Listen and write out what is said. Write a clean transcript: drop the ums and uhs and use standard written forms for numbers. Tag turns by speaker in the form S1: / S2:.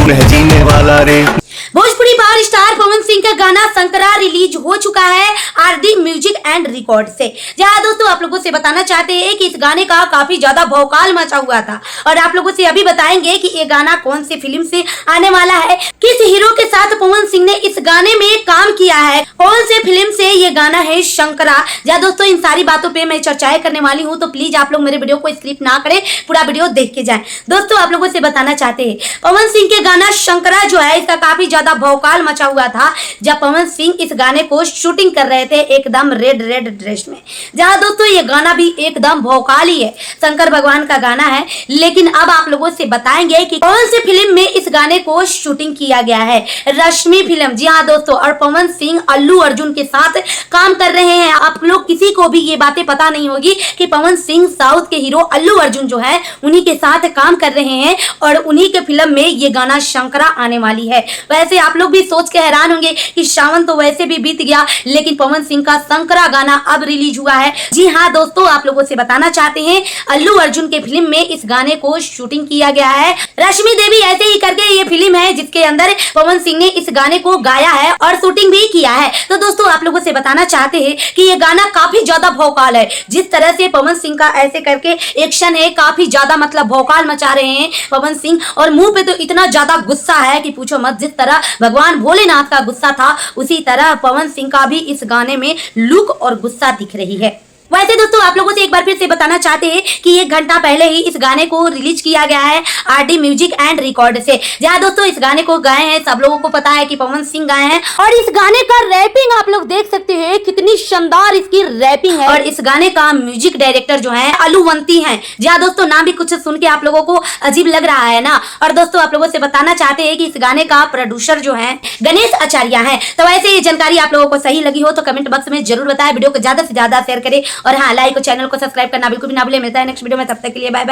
S1: सुकून है जीने वाला रे।
S2: भोजपुरी पावर स्टार पवन सिंह का गाना शंकरा रिलीज हो चुका है आरडी म्यूजिक एंड रिकॉर्ड से। जहां दोस्तों आप लोगों से बताना चाहते हैं कि इस गाने का काफी ज्यादा भौकाल मचा हुआ था और आप लोगों से अभी बताएंगे कि ये गाना कौन सी फिल्म से आने वाला है, किस हीरो के साथ पवन सिंह ने इस गाने में काम किया है, कौन से फिल्म से ये गाना है शंकरा। जहाँ दोस्तों इन सारी बातों पे मैं चर्चाएं करने वाली हूँ, तो प्लीज आप लोग मेरे वीडियो को स्किप ना करें, पूरा वीडियो देख के जाएं। दोस्तों आप लोगों से बताना चाहते हैं पवन सिंह के गाना शंकरा जो है इसका काफी ज्यादा भौकाल मचा हुआ था जब पवन सिंह इस गाने को शूटिंग कर रहे थे एकदम रेड ड्रेस में। जहां दोस्तों ये गाना भी एकदम भौकाल ही है, शंकर भगवान का गाना है। लेकिन अब आप लोगों से बताएंगे कि कौन सी फिल्म में इस गाने को शूटिंग किया गया है। रश्मि फिल्म, जी हाँ दोस्तों, और पवन सिंह अल्लू अर्जुन के साथ काम कर रहे हैं। आप लोग किसी को भी ये बातें पता नहीं होगी कि पवन सिंह साउथ के हीरो अल्लू अर्जुन जो है उन्हीं के साथ काम कर रहे हैं और उन्हीं के फिल्म में ये गाना शंकरा आने वाली है। वैसे आप लोग भी सोच के हैरान होंगे कि सावन तो वैसे भी बीत गया, लेकिन पवन सिंह का शंकरा गाना अब रिलीज हुआ है। जी हाँ दोस्तों, आप लोगों से बताना चाहते हैं अल्लू अर्जुन के फिल्म में इस गाने को शूटिंग किया गया है। रश्मि देवी ऐसे ही करके ये फिल्म है जिसके अंदर पवन सिंह ने इस गाने को गाया है और शूटिंग भी किया है। तो दोस्तों आप लोगों से बताना चाहते हैं कि ये गाना काफी ज्यादा भौकाल है। जिस तरह से पवन सिंह का ऐसे करके एक्शन है, काफी ज्यादा मतलब भौकाल मचा रहे हैं पवन सिंह, और मुंह पे तो इतना ज्यादा गुस्सा है कि पूछो मत। जिस तरह भगवान भोलेनाथ का गुस्सा था उसी तरह पवन सिंह का भी इस गाने में लुक और गुस्सा दिख रही है। वैसे दोस्तों आप लोगों से एक बार फिर से बताना चाहते हैं कि 1 घंटा पहले ही इस गाने को रिलीज किया गया है आरडी म्यूजिक एंड रिकॉर्ड से। जहां दोस्तों इस गाने को गाए हैं, सब लोगों को पता है कि पवन सिंह गाए हैं, और इस गाने का रैपिंग आप लोग देख सकते हैं कितनी शानदार इसकी रैपिंग है। और इस गाने का म्यूजिक डायरेक्टर जो है अलूवंती है। जहाँ दोस्तों नाम भी कुछ सुन के आप लोगों को अजीब लग रहा है ना। और दोस्तों आप लोगों से बताना चाहते हैं कि इस गाने का प्रोड्यूसर जो है गणेश आचार्य है। तो वैसे ये जानकारी आप लोगों को सही लगी हो तो कमेंट बॉक्स में जरूर बताएं। वीडियो को ज्यादा से ज्यादा शेयर करें और हाँ, लाइक और चैनल को सब्सक्राइब करना बिल्कुल भी ना भूलें। मिलता है नेक्स्ट वीडियो में, तब तक के लिए बाय बाय।